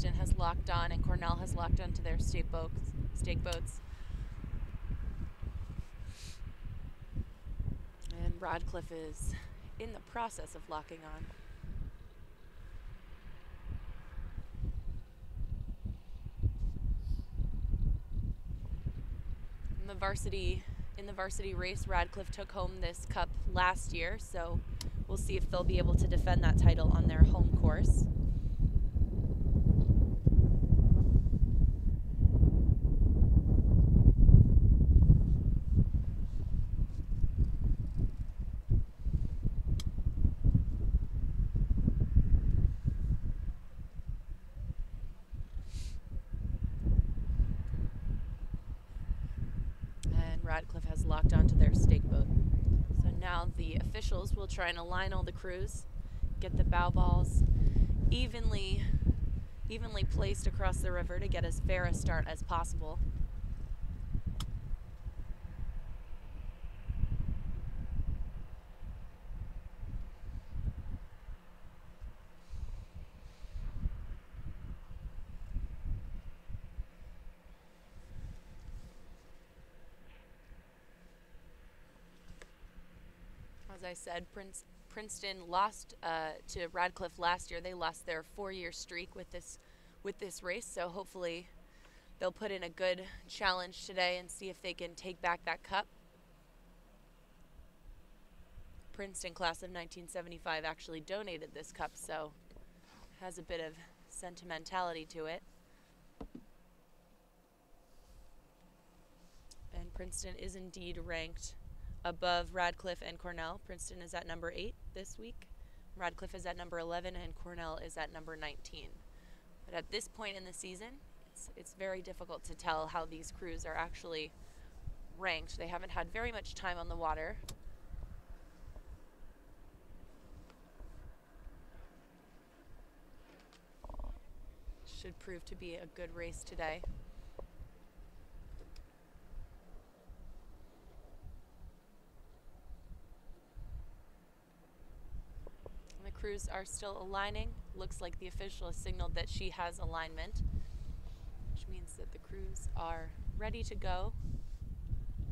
Princeton has locked on and Cornell has locked onto their stake boats. And Radcliffe is in the process of locking on. In the varsity race, Radcliffe took home this cup last year, so we'll see if they'll be able to defend that title on their home course. Radcliffe has locked onto their stake boat. So now the officials will try and align all the crews, get the bow balls evenly placed across the river to get as fair a start as possible. As I said, Princeton lost to Radcliffe last year. They lost their 4-year streak with this race, so hopefully they'll put in a good challenge today and see if they can take back that cup. Princeton class of 1975 actually donated this cup, so it has a bit of sentimentality to it. And Princeton is indeed ranked above Radcliffe and Cornell. Princeton is at number 8 this week. Radcliffe is at number 11 and Cornell is at number 19. But at this point in the season, it's very difficult to tell how these crews are actually ranked. They haven't had very much time on the water. Should prove to be a good race today. Crews are still aligning. Looks like the official has signaled that she has alignment, which means that the crews are ready to go,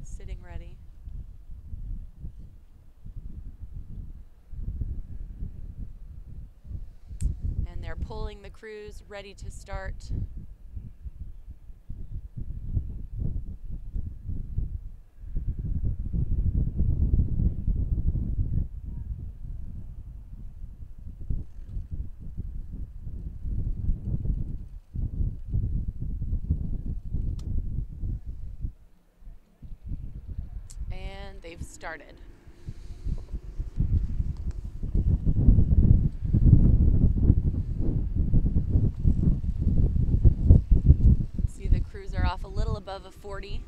sitting ready. And they're pulling the crews ready to start. They've started. See, the crews are off a little above a 40.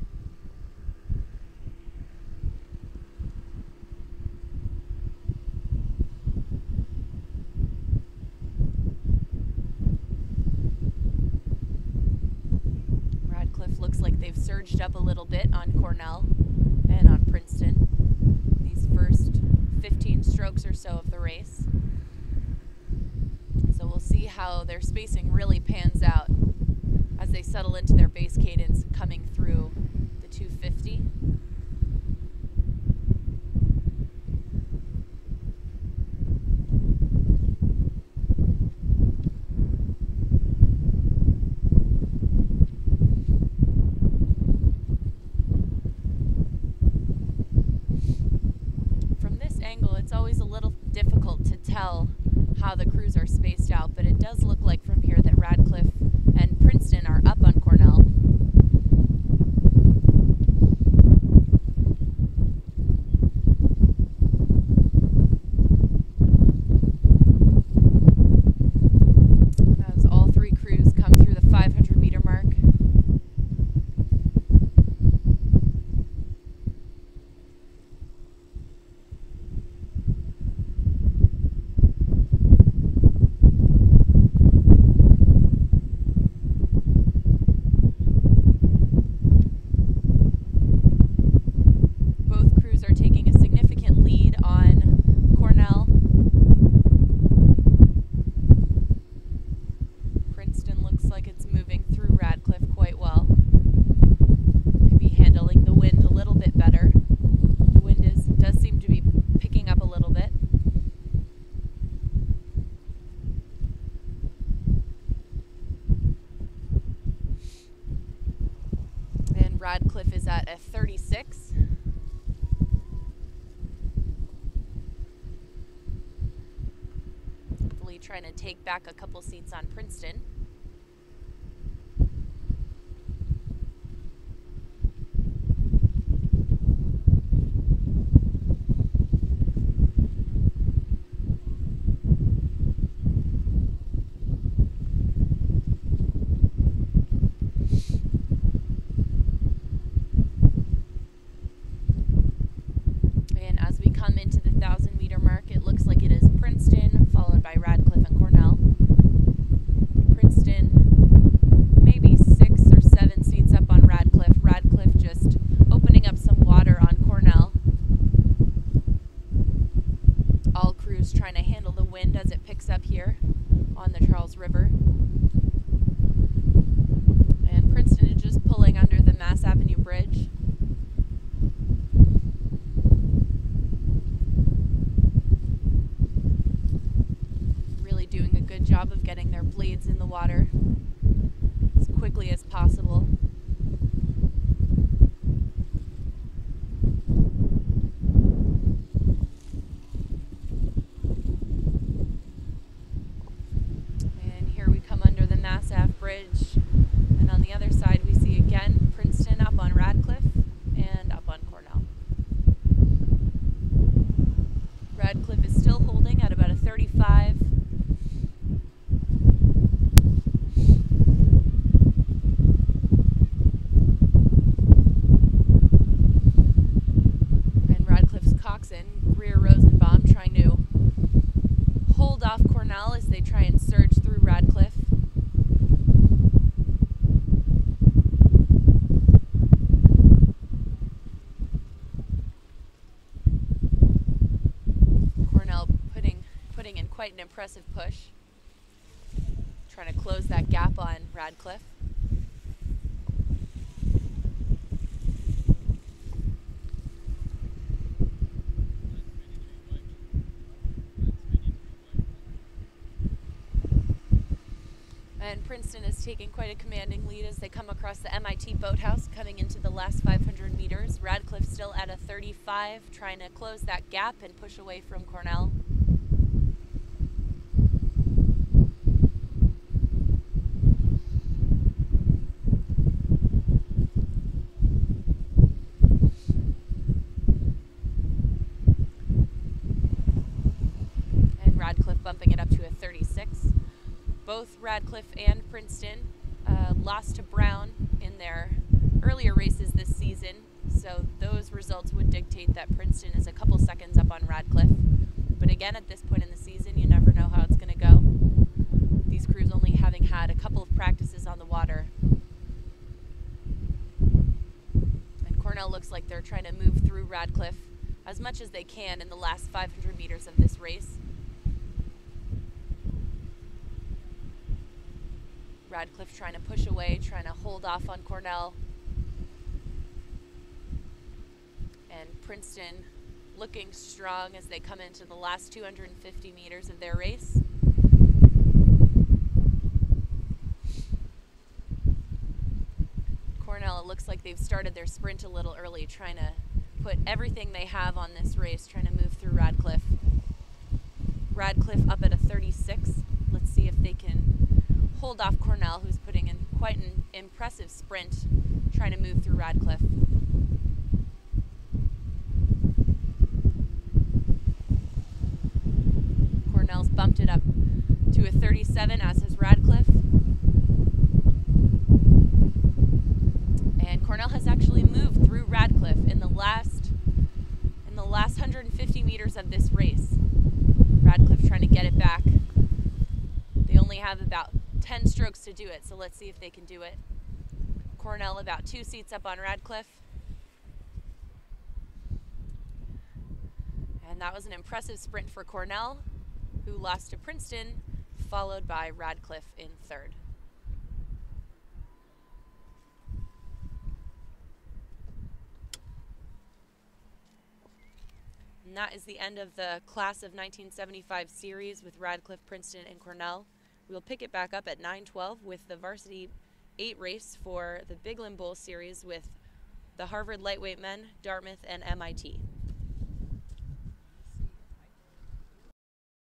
Radcliffe looks like they've surged up a little bit on Cornell and on Princeton these first 15 strokes or so of the race. So we'll see how their spacing really pans out as they settle into their base cadence coming through the 250. It's always a little difficult to tell how the crews are spaced out, but it does look like from here that Radcliffe and Princeton are up on Cornell. As all three crews come through the 500-meter mark. Princeton looks like it's moving through Radcliffe quite well. Maybe handling the wind a little bit better. The wind does seem to be picking up a little bit. And Radcliffe is at a 36. Hopefully trying to take back a couple seats on Princeton. Trying to handle the wind as it picks up here on the Charles River. And Princeton is just pulling under the Mass Avenue Bridge. Really doing a good job of getting their blades in the water as quickly as possible. Bridge, and on the other side we see again Princeton up on Radcliffe and up on Cornell. Radcliffe is still holding at about a 35. And Radcliffe's coxswain, Greer Rosenbaum, trying to hold off Cornell as they try and surge through Radcliffe. Quite an impressive push, trying to close that gap on Radcliffe. And Princeton is taking quite a commanding lead as they come across the MIT boathouse coming into the last 500 meters. Radcliffe still at a 35, trying to close that gap and push away from Cornell. Bumping it up to a 36. Both Radcliffe and Princeton lost to Brown in their earlier races this season, so those results would dictate that Princeton is a couple seconds up on Radcliffe. But again, at this point in the season, you never know how it's going to go. These crews only having had a couple of practices on the water. And Cornell looks like they're trying to move through Radcliffe as much as they can in the last 500 meters of this race. Radcliffe trying to push away, trying to hold off on Cornell. And Princeton looking strong as they come into the last 250 meters of their race. Cornell, it looks like they've started their sprint a little early, trying to put everything they have on this race, trying to move through Radcliffe. Radcliffe up at a 36. Let's see if they can hold off Cornell, who's putting in quite an impressive sprint, trying to move through Radcliffe. Cornell's bumped it up to a 37, as has Radcliffe. And Cornell has actually moved through Radcliffe in the last 150 meters of this race. Radcliffe trying to get it back. They only have about 10 strokes to do it, so let's see if they can do it. Cornell about 2 seats up on Radcliffe. And that was an impressive sprint for Cornell, who lost to Princeton, followed by Radcliffe in third. And that is the end of the class of 1975 series with Radcliffe, Princeton, and Cornell. We will pick it back up at 9:12 with the Varsity 8 race for the Big Limb Bowl series with the Harvard lightweight men, Dartmouth, and MIT.